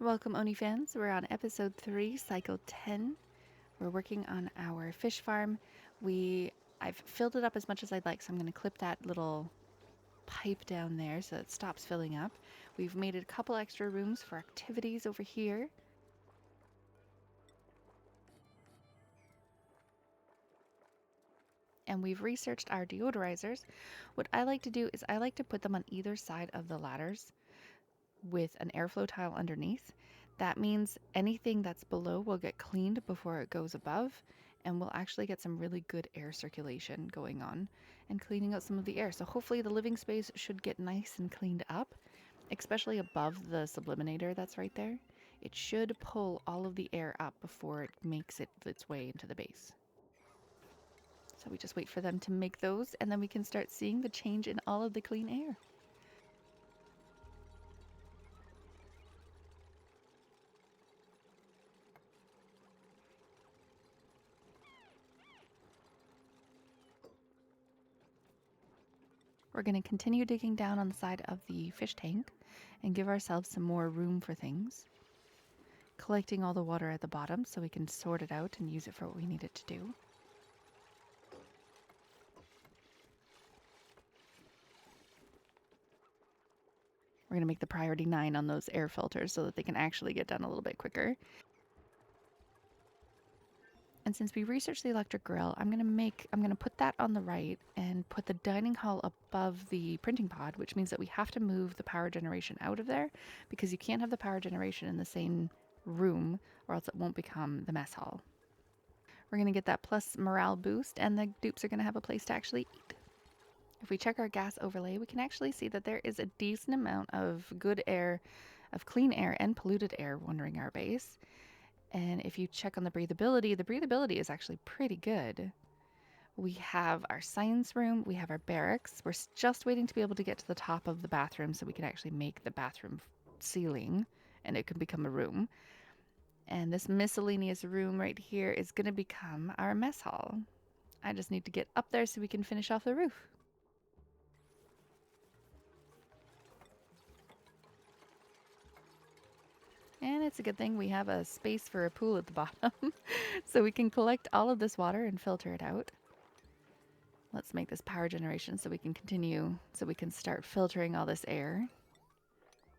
Welcome, Oni fans. We're on episode 3, cycle 10. We're working on our fish farm. I've filled it up as much as I'd like, so I'm going to clip that little pipe down there so it stops filling up. We've made a couple extra rooms for activities over here. And we've researched our deodorizers. What I like to do is I like to put them on either side of the ladders with an airflow tile underneath. That means anything that's below will get cleaned before it goes above, and we'll actually get some really good air circulation going on and cleaning out some of the air. So hopefully the living space should get nice and cleaned up, especially above the subliminator that's right there. It should pull all of the air up before it makes its way into the base. So we just wait for them to make those, and then we can start seeing the change in all of the clean air. We're going to continue digging down on the side of the fish tank and give ourselves some more room for things. Collecting all the water at the bottom so we can sort it out and use it for what we need it to do. We're going to make the priority 9 on those air filters so that they can actually get done a little bit quicker. And since we researched the electric grill, I'm going to put that on the right and put the dining hall above the printing pod, which means that we have to move the power generation out of there because you can't have the power generation in the same room or else it won't become the mess hall. We're going to get that plus morale boost and the dupes are going to have a place to actually eat. If we check our gas overlay, we can actually see that there is a decent amount of good air, of clean air and polluted air wandering our base. And if you check on the breathability is actually pretty good. We have our science room, we have our barracks. We're just waiting to be able to get to the top of the bathroom so we can actually make the bathroom ceiling and it can become a room. And this miscellaneous room right here is going to become our mess hall. I just need to get up there so we can finish off the roof. And it's a good thing we have a space for a pool at the bottom so we can collect all of this water and filter it out. Let's make this power generation so we can continue, so we can start filtering all this air.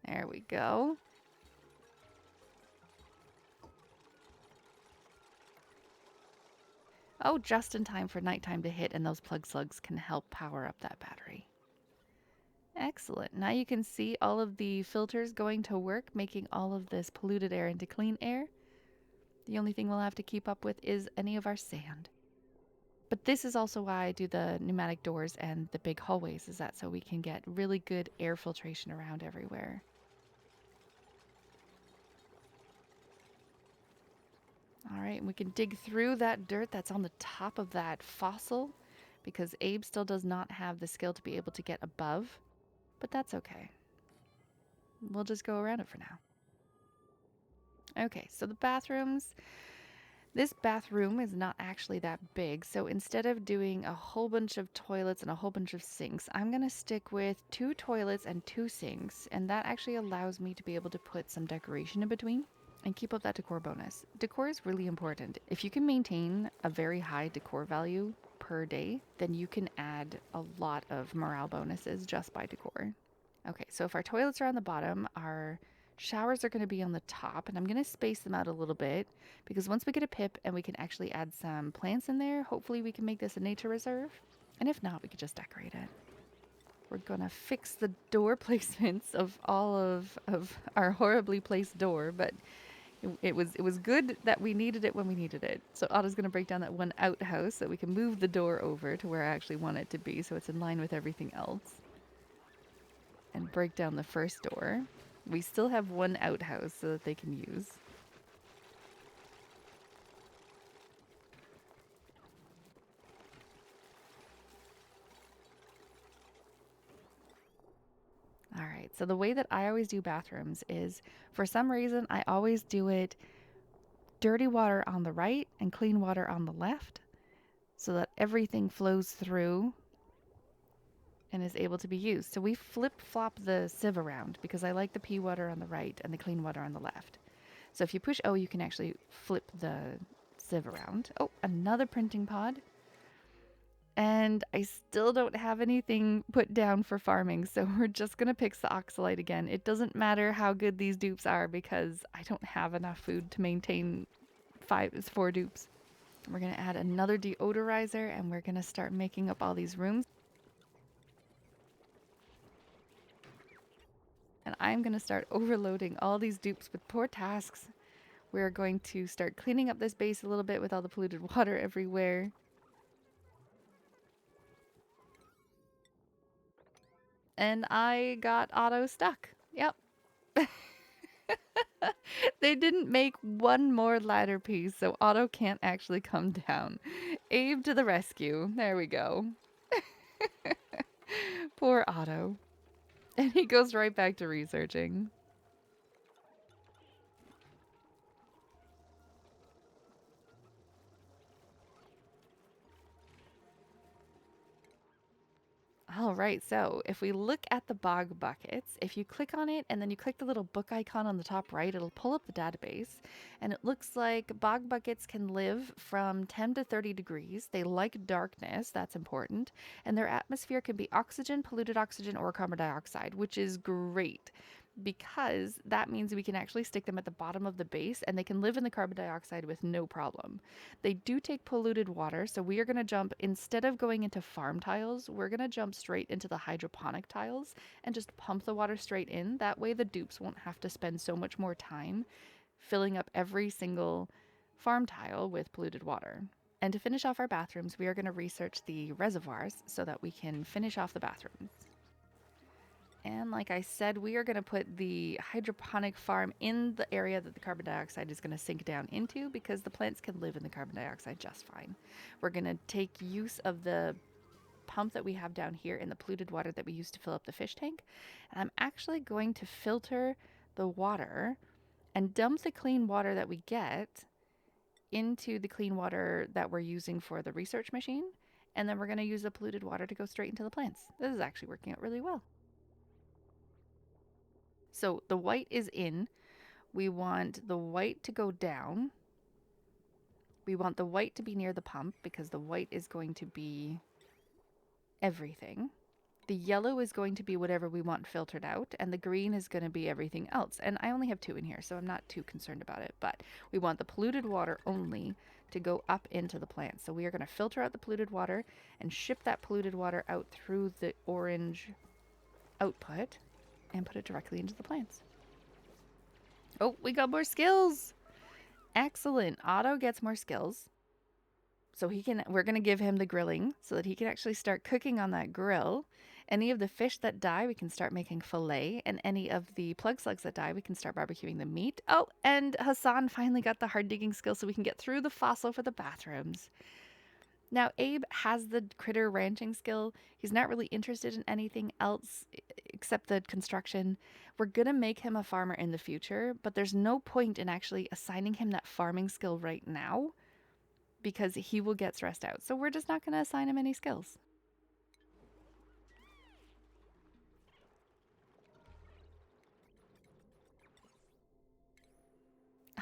There we go. Oh, just in time for nighttime to hit, and those Plugslugs can help power up that battery. Excellent. Now you can see all of the filters going to work, making all of this polluted air into clean air. The only thing we'll have to keep up with is any of our sand. But this is also why I do the pneumatic doors and the big hallways, is that so we can get really good air filtration around everywhere. All right, and we can dig through that dirt that's on the top of that fossil because Abe still does not have the skill to be able to get above, but that's okay. We'll just go around it for now. Okay, so the bathrooms. This bathroom is not actually that big, so instead of doing a whole bunch of toilets and a whole bunch of sinks, I'm going to stick with 2 toilets and 2 sinks, and that actually allows me to be able to put some decoration in between and keep up that decor bonus. Decor is really important. If you can maintain a very high decor value per day, then you can add a lot of morale bonuses just by decor. Okay, so if our toilets are on the bottom, our showers are going to be on the top, and I'm going to space them out a little bit because once we get a pip and we can actually add some plants in there, hopefully we can make this a nature reserve. And if not, we could just decorate it. We're going to fix the door placements of all of our horribly placed door, but it was good that we needed it when we needed it. So Otto's going to break down that one outhouse so we can move the door over to where I actually want it to be so it's in line with everything else. And break down the first door. We still have one outhouse so that they can use. All right, so the way that I always do bathrooms is, for some reason, I always do it dirty water on the right and clean water on the left so that everything flows through and is able to be used. So we flip-flop the sieve around because I like the pea water on the right and the clean water on the left. So if you push O, you can actually flip the sieve around. Oh, another printing pod. And I still don't have anything put down for farming, so we're just going to pick the oxalite again. It doesn't matter how good these dupes are because I don't have enough food to maintain 4 dupes. We're going to add another deodorizer and we're going to start making up all these rooms. And I'm going to start overloading all these dupes with poor tasks. We're going to start cleaning up this base a little bit with all the polluted water everywhere. And I got auto stuck. Yep. They didn't make one more ladder piece, so Otto can't actually come down. Abe to the rescue. There we go. Poor Otto. And he goes right back to researching. All right, so if we look at the bog buckets, if you click on it and then you click the little book icon on the top right, it'll pull up the database. And it looks like bog buckets can live from 10 to 30 degrees. They like darkness, that's important. And their atmosphere can be oxygen, polluted oxygen, or carbon dioxide, which is great because that means we can actually stick them at the bottom of the base and they can live in the carbon dioxide with no problem. They do take polluted water, so we are going to jump, instead of going into farm tiles, we're going to jump straight into the hydroponic tiles and just pump the water straight in. That way the dupes won't have to spend so much more time filling up every single farm tile with polluted water. And to finish off our bathrooms, we are going to research the reservoirs so that we can finish off the bathrooms. And like I said, we are going to put the hydroponic farm in the area that the carbon dioxide is going to sink down into because the plants can live in the carbon dioxide just fine. We're going to take use of the pump that we have down here in the polluted water that we used to fill up the fish tank. And I'm actually going to filter the water and dump the clean water that we get into the clean water that we're using for the research machine. And then we're going to use the polluted water to go straight into the plants. This is actually working out really well. So the white is in. We want the white to go down. We want the white to be near the pump because the white is going to be everything. The yellow is going to be whatever we want filtered out, and the green is going to be everything else. And I only have 2 in here, so I'm not too concerned about it. But we want the polluted water only to go up into the plants. So we are going to filter out the polluted water and ship that polluted water out through the orange output and put it directly into the plants. Oh, we got more skills. Excellent. Otto gets more skills. So we're going to give him the grilling so that he can actually start cooking on that grill. Any of the fish that die, we can start making fillet. And any of the Plugslugs that die, we can start barbecuing the meat. Oh, and Hassan finally got the hard digging skill so we can get through the fossil for the bathrooms. Now, Abe has the critter ranching skill. He's not really interested in anything else except the construction. We're going to make him a farmer in the future, but there's no point in actually assigning him that farming skill right now because he will get stressed out. So we're just not going to assign him any skills.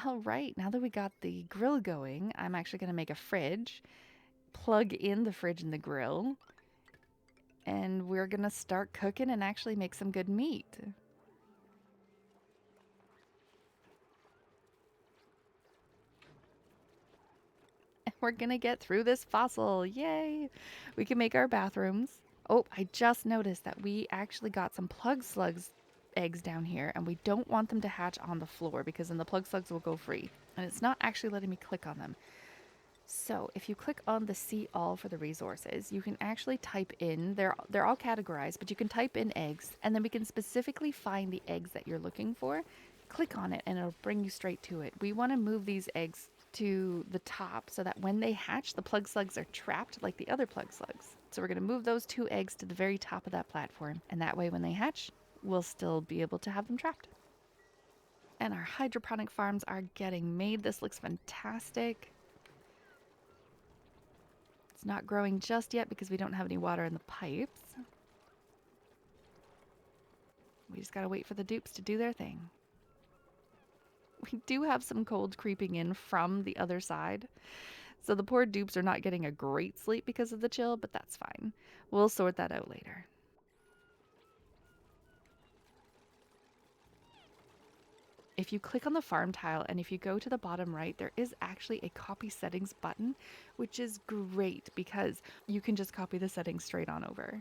All right, now that we got the grill going, I'm actually going to make a fridge, plug in the fridge in the grill, and we're going to start cooking and actually make some good meat. We're gonna get through this fossil. Yay! We can make our bathrooms. Oh, I just noticed that we actually got some Plugslugs eggs down here, and we don't want them to hatch on the floor because then the Plugslugs will go free. And it's not actually letting me click on them. So if you click on the see all for the resources, you can actually type in, they're all categorized, but you can type in eggs, and then we can specifically find the eggs that you're looking for. Click on it and it'll bring you straight to it. We want to move these eggs to the top so that when they hatch, the Plugslugs are trapped like the other Plugslugs. So we're going to move those 2 eggs to the very top of that platform, and that way when they hatch, we'll still be able to have them trapped. And our hydroponic farms are getting made. This looks fantastic. It's not growing just yet because we don't have any water in the pipes. We just gotta wait for the dupes to do their thing. We do have some cold creeping in from the other side. So the poor dupes are not getting a great sleep because of the chill, but that's fine. We'll sort that out later. If you click on the farm tile and if you go to the bottom right, there is actually a copy settings button, which is great because you can just copy the settings straight on over.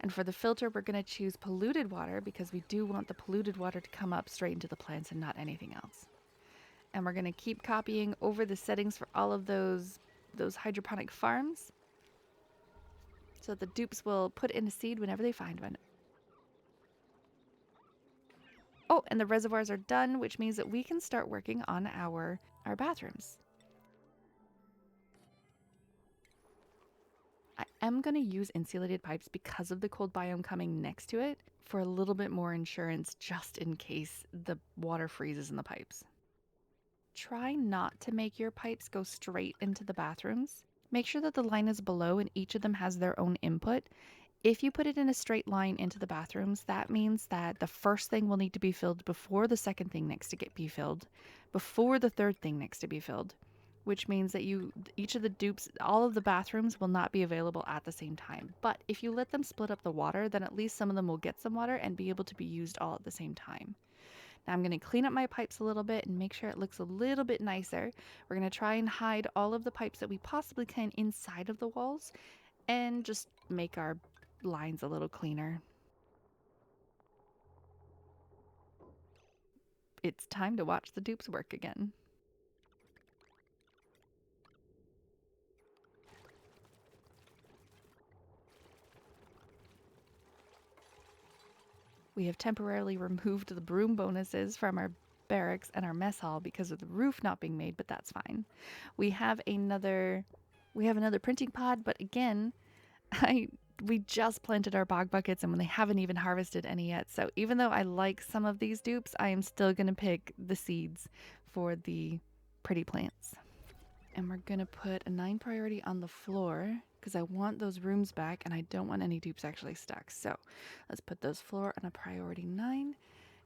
And for the filter, we're going to choose polluted water because we do want the polluted water to come up straight into the plants and not anything else. And we're going to keep copying over the settings for all of those hydroponic farms so the dupes will put in a seed whenever they find one. Oh, and the reservoirs are done, which means that we can start working on our bathrooms. I am going to use insulated pipes because of the cold biome coming next to it for a little bit more insurance just in case the water freezes in the pipes. Try not to make your pipes go straight into the bathrooms. Make sure that the line is below and each of them has their own input. If you put it in a straight line into the bathrooms, that means that the first thing will need to be filled before the second thing needs to be filled, before the third thing needs to be filled, which means that each of the dupes, all of the bathrooms will not be available at the same time. But if you let them split up the water, then at least some of them will get some water and be able to be used all at the same time. Now I'm going to clean up my pipes a little bit and make sure it looks a little bit nicer. We're going to try and hide all of the pipes that we possibly can inside of the walls and just make our lines a little cleaner. It's time to watch the dupes work again. We have temporarily removed the broom bonuses from our barracks and our mess hall because of the roof not being made, but that's fine. We have another printing pod, but again, we just planted our Bogbuckets and they haven't even harvested any yet. So even though I like some of these dupes, I am still going to pick the seeds for the pretty plants. And we're going to put a 9 priority on the floor because I want those rooms back and I don't want any dupes actually stuck. So let's put those floor on a priority 9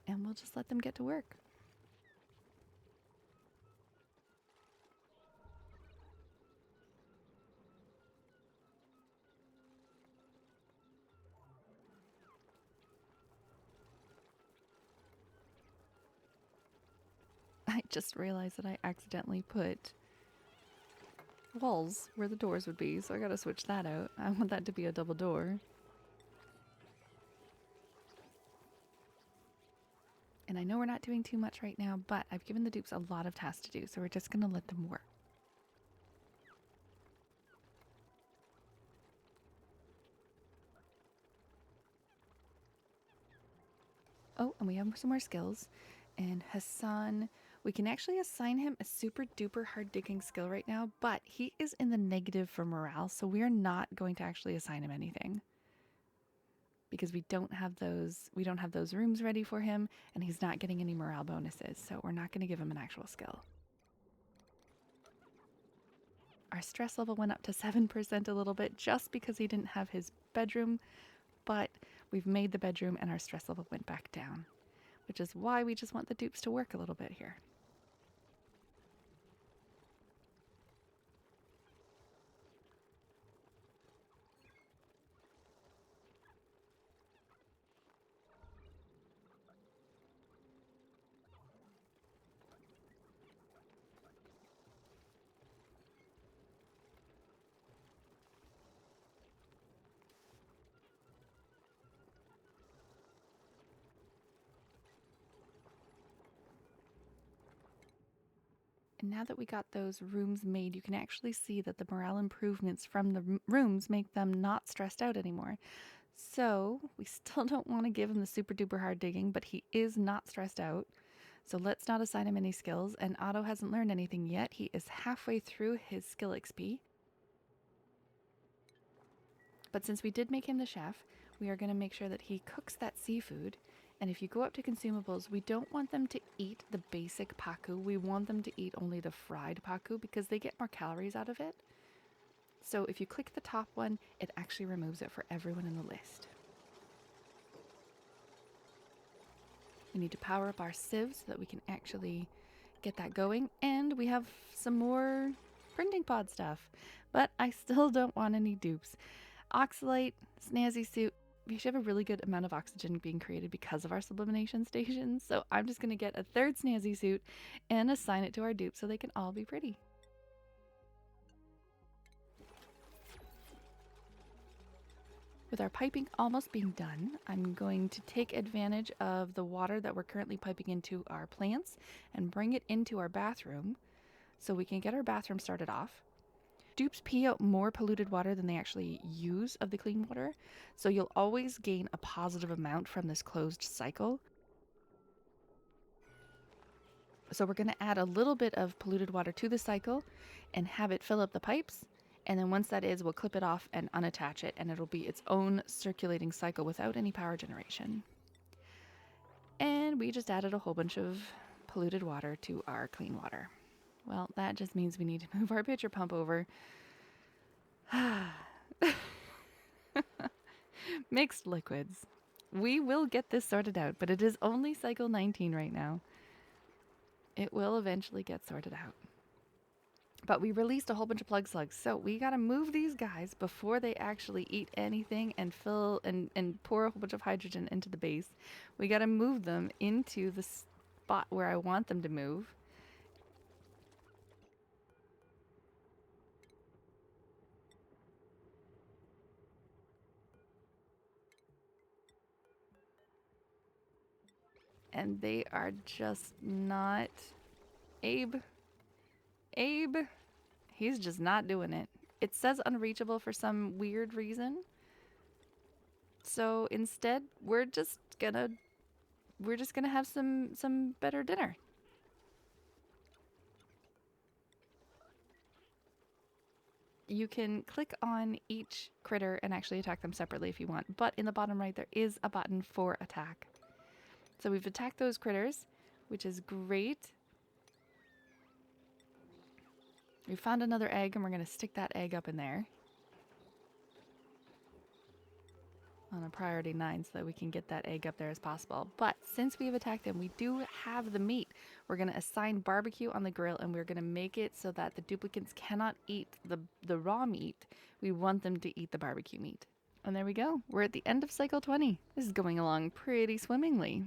and we'll just let them get to work. I just realized that I accidentally put walls where the doors would be, so I gotta switch that out. I want that to be a double door. And I know we're not doing too much right now, but I've given the dupes a lot of tasks to do, so we're just gonna let them work. Oh, and we have some more skills. And Hassan, we can actually assign him a super duper hard digging skill right now, but he is in the negative for morale, so we are not going to actually assign him anything. Because we don't have those rooms ready for him, and he's not getting any morale bonuses, so we're not going to give him an actual skill. Our stress level went up to 7% a little bit just because he didn't have his bedroom, but we've made the bedroom and our stress level went back down, which is why we just want the dupes to work a little bit here. And now that we got those rooms made, you can actually see that the morale improvements from the rooms make them not stressed out anymore. So we still don't want to give him the super duper hard digging, but he is not stressed out. So let's not assign him any skills. And Otto hasn't learned anything yet. He is halfway through his skill XP. But since we did make him the chef, we are going to make sure that he cooks that seafood. And if you go up to consumables, we don't want them to eat the basic paku. We want them to eat only the fried paku because they get more calories out of it. So if you click the top one, it actually removes it for everyone in the list. We need to power up our sieve so that we can actually get that going. And we have some more printing pod stuff. But I still don't want any dupes. Oxalite, snazzy suit. We should have a really good amount of oxygen being created because of our sublimation stations. So I'm just going to get a third snazzy suit and assign it to our dupes so they can all be pretty. With our piping almost being done, I'm going to take advantage of the water that we're currently piping into our plants and bring it into our bathroom so we can get our bathroom started off. Dupes pee out more polluted water than they actually use of the clean water, so you'll always gain a positive amount from this closed cycle. So we're going to add a little bit of polluted water to the cycle and have it fill up the pipes. And then once that is, we'll clip it off and unattach it, and it'll be its own circulating cycle without any power generation. And we just added a whole bunch of polluted water to our clean water. Well, that just means we need to move our pitcher pump over. Mixed liquids. We will get this sorted out, but it is only cycle 19 right now. It will eventually get sorted out. But we released a whole bunch of Plugslugs, so we gotta move these guys before they actually eat anything and fill and pour a whole bunch of hydrogen into the base. We gotta move them into the spot where I want them to move. And they are just not... Abe, he's just not doing it. It says unreachable for some weird reason. So instead, we're just gonna have some better dinner. You can click on each critter and actually attack them separately if you want, but in the bottom right there is a button for attack. So we've attacked those critters, which is great. We found another egg and we're going to stick that egg up in there on a priority 9 so that we can get that egg up there as possible. But since we've attacked them, we do have the meat. We're going to assign barbecue on the grill, and we're going to make it so that the duplicates cannot eat the raw meat. We want them to eat the barbecue meat. And there we go. We're at the end of cycle 20. This is going along pretty swimmingly.